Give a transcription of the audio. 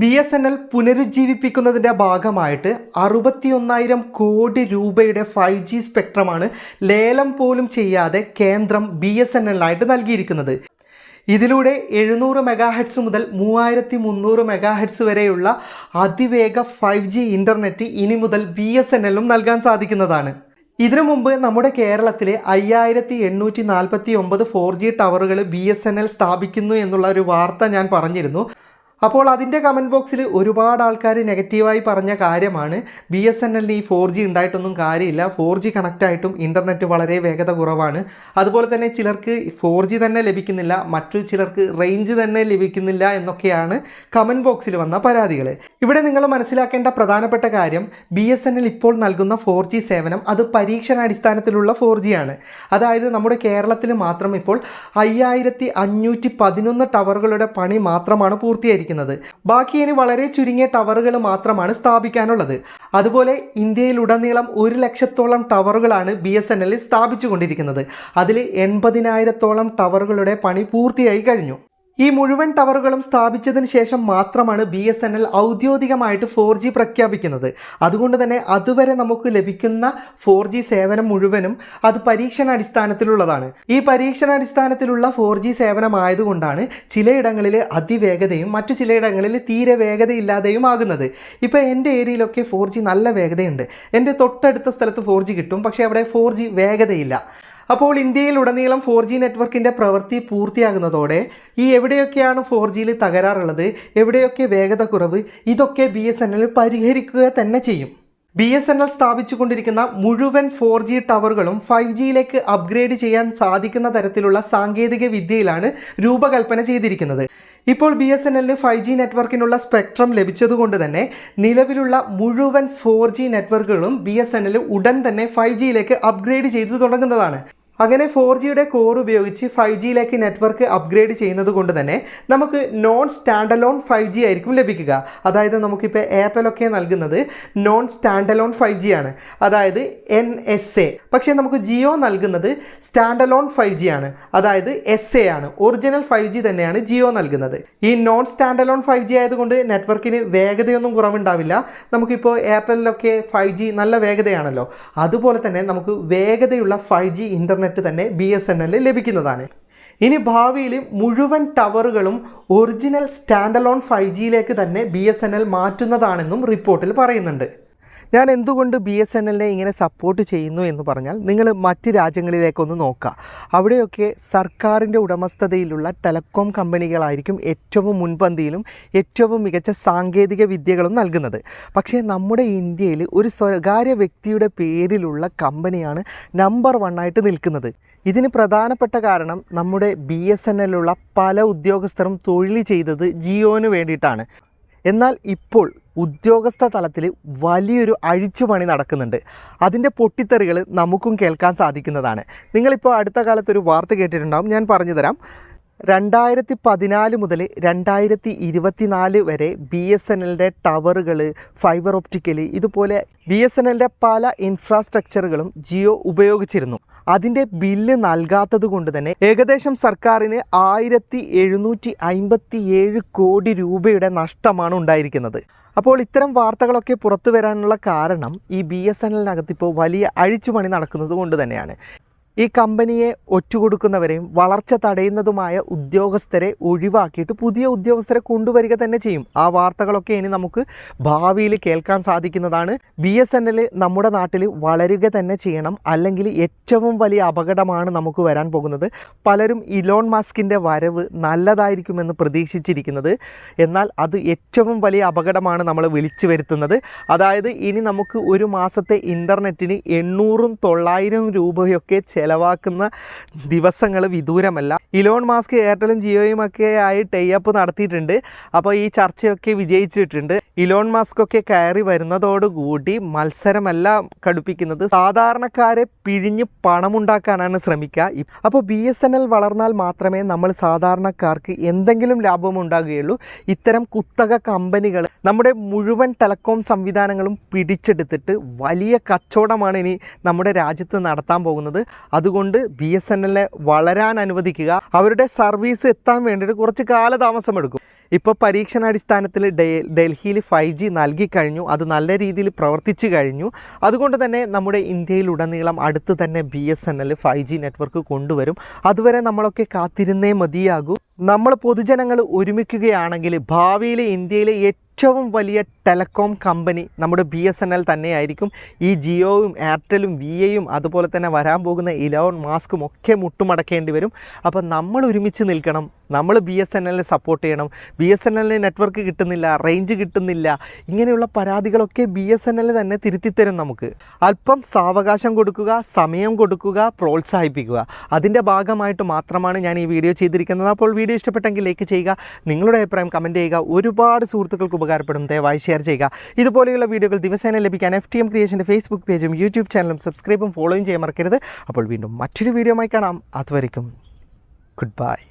BSNL പുനരുജ്ജീവിപ്പിക്കുന്നതിൻ്റെ ഭാഗമായിട്ട് 61,000 കോടി രൂപയുടെ 5G സ്പെക്ട്രമാണ് ലേലം പോലും ചെയ്യാതെ കേന്ദ്രം BSNLനായിട്ട് നൽകിയിരിക്കുന്നത്. ഇതിലൂടെ 700 MHz മുതൽ 3300 MHz വരെയുള്ള അതിവേഗ 5G ഇൻ്റർനെറ്റ് ഇനി മുതൽ BSNLനും നൽകാൻ സാധിക്കുന്നതാണ്. ഇതിനു മുമ്പ് നമ്മുടെ കേരളത്തിലെ 5849 4G ടവറുകൾ BSNL സ്ഥാപിക്കുന്നു എന്നുള്ള ഒരു വാർത്ത ഞാൻ പറഞ്ഞിരുന്നു. അപ്പോൾ അതിൻ്റെ കമൻറ്റ് ബോക്സിൽ ഒരുപാട് ആൾക്കാർ നെഗറ്റീവായി പറഞ്ഞ കാര്യമാണ് BSNLന് ഈ 4G ഉണ്ടായിട്ടൊന്നും കാര്യമില്ല, 4G കണക്റ്റായിട്ടും ഇൻ്റർനെറ്റ് വളരെ വേഗത കുറവാണ്, അതുപോലെ തന്നെ ചിലർക്ക് 4G തന്നെ ലഭിക്കുന്നില്ല, മറ്റു ചിലർക്ക് റേഞ്ച് തന്നെ ലഭിക്കുന്നില്ല എന്നൊക്കെയാണ് കമൻറ്റ് ബോക്സിൽ വന്ന പരാതികൾ. ഇവിടെ നിങ്ങൾ മനസ്സിലാക്കേണ്ട പ്രധാനപ്പെട്ട കാര്യം BSNL ഇപ്പോൾ നൽകുന്ന 4G സേവനം അത് പരീക്ഷണാടിസ്ഥാനത്തിലുള്ള 4G ആണ്. അതായത് നമ്മുടെ കേരളത്തിൽ മാത്രം ഇപ്പോൾ 5511 ടവറുകളുടെ പണി മാത്രമാണ് പൂർത്തിയായിരിക്കുന്നത്. ബാക്കി ഇനി വളരെ ചുരുങ്ങിയ ടവറുകൾ മാത്രമാണ് സ്ഥാപിക്കാനുള്ളത്. അതുപോലെ ഇന്ത്യയിലുടനീളം 100,000-ഓളം ടവറുകളാണ് BSNL സ്ഥാപിച്ചുകൊണ്ടിരിക്കുന്നത്. അതിൽ 80,000-ഓളം ടവറുകളുടെ പണി പൂർത്തിയായി കഴിഞ്ഞു. ഈ മുഴുവൻ ടവറുകളും സ്ഥാപിച്ചതിന് ശേഷം മാത്രമാണ് BSNL ഔദ്യോഗികമായിട്ട് 4G പ്രഖ്യാപിക്കുന്നത്. അതുകൊണ്ട് തന്നെ അതുവരെ നമുക്ക് ലഭിക്കുന്ന 4G സേവനം മുഴുവനും അത് പരീക്ഷണാടിസ്ഥാനത്തിലുള്ളതാണ്. ഈ പരീക്ഷണാടിസ്ഥാനത്തിലുള്ള 4G സേവനമായതുകൊണ്ടാണ് ചിലയിടങ്ങളിൽ അതിവേഗതയും മറ്റു ചിലയിടങ്ങളിൽ തീരെ വേഗതയില്ലാതെയും ആകുന്നത്. ഇപ്പോൾ എൻ്റെ ഏരിയയിലൊക്കെ 4G നല്ല വേഗതയുണ്ട്. എൻ്റെ തൊട്ടടുത്ത സ്ഥലത്ത് 4G കിട്ടും, പക്ഷേ അവിടെ 4G വേഗതയില്ല. അപ്പോൾ ഇന്ത്യയിലുടനീളം 4G നെറ്റ്വർക്കിൻ്റെ പ്രവൃത്തി പൂർത്തിയാകുന്നതോടെ ഈ എവിടെയൊക്കെയാണ് 4Gയിൽ തകരാറുള്ളത്, എവിടെയൊക്കെ വേഗത കുറവ്, ഇതൊക്കെ BSNL പരിഹരിക്കുക തന്നെ ചെയ്യും. BSNL സ്ഥാപിച്ചുകൊണ്ടിരിക്കുന്ന മുഴുവൻ 4G ടവറുകളും 5Gയിലേക്ക് അപ്ഗ്രേഡ് ചെയ്യാൻ സാധിക്കുന്ന തരത്തിലുള്ള സാങ്കേതിക വിദ്യയിലാണ് രൂപകൽപ്പന ചെയ്തിരിക്കുന്നത്. ഇപ്പോൾ BSNLന് 5G നെറ്റ്വർക്കിനുള്ള സ്പെക്ട്രം ലഭിച്ചതുകൊണ്ട് തന്നെ നിലവിലുള്ള മുഴുവൻ 4G നെറ്റ്വർക്കുകളും BSNL ഉടൻ തന്നെ 5Gയിലേക്ക് അപ്ഗ്രേഡ് ചെയ്തു തുടങ്ങുന്നതാണ്. അങ്ങനെ 4Gയുടെ കോർ ഉപയോഗിച്ച് 5Gയിലേക്ക് നെറ്റ്വർക്ക് അപ്ഗ്രേഡ് ചെയ്യുന്നത് കൊണ്ട് തന്നെ നമുക്ക് നോൺ സ്റ്റാൻഡ് അലോൺ 5G ആയിരിക്കും ലഭിക്കുക. അതായത് നമുക്കിപ്പോൾ എയർടെലൊക്കെ നൽകുന്നത് നോൺ സ്റ്റാൻഡ് അലോൺ 5G ആണ്, അതായത് NSA. പക്ഷേ നമുക്ക് ജിയോ നൽകുന്നത് സ്റ്റാൻഡ് അലോൺ 5G ആണ്, അതായത് SA ആണ്. ഒറിജിനൽ 5G തന്നെയാണ് ജിയോ നൽകുന്നത്. ഈ നോൺ സ്റ്റാൻഡ് അലോൺ 5G ആയതുകൊണ്ട് നെറ്റ്വർക്കിന് വേഗതയൊന്നും കുറവുണ്ടാവില്ല. നമുക്കിപ്പോൾ എയർടെലിലൊക്കെ 5G നല്ല വേഗതയാണല്ലോ, അതുപോലെ തന്നെ നമുക്ക് വേഗതയുള്ള 5G ഇൻ്റർനെറ്റ് തന്നെ BSNL ലഭിക്കുന്നതാണ്. ഇനി ഭാവിയിൽ മുഴുവൻ ടവറുകളും ഒറിജിനൽ സ്റ്റാൻഡ് അലോൺ 5Gയിലേക്ക് തന്നെ BSNL മാറ്റുന്നതാണെന്നും റിപ്പോർട്ടിൽ പറയുന്നുണ്ട്. ഞാൻ എന്തുകൊണ്ട് BSNLനെ ഇങ്ങനെ സപ്പോർട്ട് ചെയ്യുന്നു എന്ന് പറഞ്ഞാൽ, നിങ്ങൾ മറ്റ് രാജ്യങ്ങളിലേക്കൊന്ന് നോക്കുക. അവിടെയൊക്കെ സർക്കാരിൻ്റെ ഉടമസ്ഥതയിലുള്ള ടെലികോം കമ്പനികളായിരിക്കും ഏറ്റവും മുൻപന്തിയിലും ഏറ്റവും മികച്ച സാങ്കേതിക വിദ്യകളും നൽകുന്നത്. പക്ഷേ നമ്മുടെ ഇന്ത്യയിൽ ഒരു സ്വകാര്യ വ്യക്തിയുടെ പേരിലുള്ള കമ്പനിയാണ് നമ്പർ 1 ആയിട്ട് നിൽക്കുന്നത്. ഇതിന് പ്രധാനപ്പെട്ട കാരണം നമ്മുടെ BSNLലുള്ള പല ഉദ്യോഗസ്ഥരും തൊഴിൽ ചെയ്തത് ജിയോന് വേണ്ടിയിട്ടാണ്. എന്നാൽ ഇപ്പോൾ ഉദ്യോഗസ്ഥ തലത്തിൽ വലിയൊരു അഴിച്ചുപണി നടക്കുന്നുണ്ട്. അതിൻ്റെ പൊട്ടിത്തെറികൾ നമുക്കും കേൾക്കാൻ സാധിക്കുന്നതാണ്. നിങ്ങളിപ്പോൾ അടുത്ത കാലത്തൊരു വാർത്ത കേട്ടിട്ടുണ്ടാകും, ഞാൻ പറഞ്ഞു തരാം. 2014 മുതൽ 2024 വരെ BSNLൻ്റെ ടവറുകൾ, ഫൈബർ ഒപ്റ്റിക്കൽ, ഇതുപോലെ BSNLൻ്റെ പല ഇൻഫ്രാസ്ട്രക്ചറുകളും ജിയോ ഉപയോഗിച്ചിരുന്നു. അതിൻ്റെ ബില്ല് നൽകാത്തത് കൊണ്ട് തന്നെ ഏകദേശം സർക്കാരിന് 1757 കോടി രൂപയുടെ നഷ്ടമാണ് ഉണ്ടായിരിക്കുന്നത്. അപ്പോൾ ഇത്തരം വാർത്തകളൊക്കെ പുറത്തു വരാനുള്ള കാരണം ഈ BSNLനകത്ത് ഇപ്പോൾ വലിയ അഴിച്ചുപണി നടക്കുന്നത് കൊണ്ട് തന്നെയാണ്. ഈ കമ്പനിയെ ഒറ്റുകൊടുക്കുന്നവരെയും വളർച്ച തടയുന്നതുമായ ഉദ്യോഗസ്ഥരെ ഒഴിവാക്കിയിട്ട് പുതിയ ഉദ്യോഗസ്ഥരെ കൊണ്ടുവരിക തന്നെ ചെയ്യും. ആ വാർത്തകളൊക്കെ ഇനി നമുക്ക് ഭാവിയിൽ കേൾക്കാൻ സാധിക്കുന്നതാണ്. BSNL നമ്മുടെ നാട്ടിൽ വളരുക തന്നെ ചെയ്യണം, അല്ലെങ്കിൽ ഏറ്റവും വലിയ അപകടമാണ് നമുക്ക് വരാൻ പോകുന്നത്. പലരും ഇലോൺ മസ്കിൻ്റെ വരവ് നല്ലതായിരിക്കുമെന്ന് പ്രതീക്ഷിച്ചിരിക്കുന്നത്, എന്നാൽ അത് ഏറ്റവും വലിയ അപകടമാണ് നമ്മൾ വിളിച്ചു വരുത്തുന്നത്. അതായത് ഇനി നമുക്ക് ഒരു മാസത്തെ ഇൻ്റർനെറ്റിന് 800-900 രൂപയൊക്കെ ചെലവാക്കുന്ന ദിവസങ്ങൾ വിദൂരമല്ല. ഇലോൺ മസ്ക് എയർടെലും ജിയോയും ഒക്കെ ആയി ടൈപ്പ് നടത്തിയിട്ടുണ്ട്. അപ്പോൾ ഈ ചർച്ചയൊക്കെ വിജയിച്ചിട്ടുണ്ട്. ഇലോൺ മസ്ക് ഒക്കെ കയറി വരുന്നതോടുകൂടി മത്സരമല്ല കടുപ്പിക്കുന്നത്, സാധാരണക്കാരെ പിഴിഞ്ഞ് പണമുണ്ടാക്കാനാണ് ശ്രമിക്കുക. അപ്പോൾ BSNL വളർന്നാൽ മാത്രമേ നമ്മൾ സാധാരണക്കാർക്ക് എന്തെങ്കിലും ലാഭം ഉണ്ടാകുകയുള്ളൂ. ഇത്തരം കുത്തക കമ്പനികൾ നമ്മുടെ മുഴുവൻ ടെലികോം സംവിധാനങ്ങളും പിടിച്ചെടുത്തിട്ട് വലിയ കച്ചവടമാണ് ഇനി നമ്മുടെ രാജ്യത്ത് നടത്താൻ പോകുന്നത്. അതുകൊണ്ട് BSNLനെ വളരാൻ അനുവദിക്കുക. അവരുടെ സർവീസ് എത്താൻ വേണ്ടിയിട്ട് കുറച്ച് കാലതാമസമെടുക്കും. ഇപ്പോൾ പരീക്ഷണാടിസ്ഥാനത്തിൽ ഡൽഹിയിൽ 5G നൽകിക്കഴിഞ്ഞു. അത് നല്ല രീതിയിൽ പ്രവർത്തിച്ചു കഴിഞ്ഞു. അതുകൊണ്ട് തന്നെ നമ്മുടെ ഇന്ത്യയിലുടനീളം അടുത്ത് തന്നെ BSNL 5G നെറ്റ്വർക്ക് കൊണ്ടുവരും. അതുവരെ നമ്മളൊക്കെ കാത്തിരുന്നേ മതിയാകൂ. നമ്മൾ പൊതുജനങ്ങൾ ഒരുമിക്കുകയാണെങ്കിൽ ഭാവിയിൽ ഇന്ത്യയിലെ ഏറ്റവും വലിയ ടെലകോം കമ്പനി നമ്മുടെ BSNL തന്നെയായിരിക്കും. ഈ ജിയോയും എയർടെലും വിഐയും അതുപോലെ തന്നെ വരാൻ പോകുന്ന ഇലോൺ മാസ്കും ഒക്കെ മുട്ടുമടക്കേണ്ടി വരും. അപ്പോൾ നമ്മൾ ഒരുമിച്ച് നിൽക്കണം. നമ്മൾ BSNLനെ സപ്പോർട്ട് ചെയ്യണം. BSNLന് നെറ്റ്വർക്ക് കിട്ടുന്നില്ല, റേഞ്ച് കിട്ടുന്നില്ല, ഇങ്ങനെയുള്ള പരാതികളൊക്കെ BSNL തന്നെ തിരുത്തിത്തരും. നമുക്ക് അല്പം സാവകാശം കൊടുക്കുക, സമയം കൊടുക്കുക, പ്രോത്സാഹിപ്പിക്കുക. അതിൻ്റെ ഭാഗമായിട്ട് മാത്രമാണ് ഞാൻ ഈ വീഡിയോ ചെയ്തിരിക്കുന്നത്. അപ്പോൾ വീഡിയോ ഇഷ്ടപ്പെട്ടെങ്കിൽ ലൈക്ക് ചെയ്യുക, നിങ്ങളുടെ അഭിപ്രായം കമൻറ്റ് ചെയ്യുക. ഒരുപാട് സുഹൃത്തുക്കൾക്ക് ഉപകാരപ്പെടും, ദയവായി ഷെയർ ചെയ്യുക. ഇതുപോലെയുള്ള വീഡിയോകൾ ദിവസേന ലഭിക്കാൻ FTM ക്രിയേഷൻ്റെ ഫേസ്ബുക്ക് പേജും യൂട്യൂബ് ചാനലും സബ്സ്ക്രൈബും ഫോളോയും ചെയ്യാൻ മറക്കരുത്. അപ്പോൾ വീണ്ടും മറ്റൊരു വീഡിയോയുമായി കാണാം. അതുവരെയ്ക്കും ഗുഡ് ബൈ.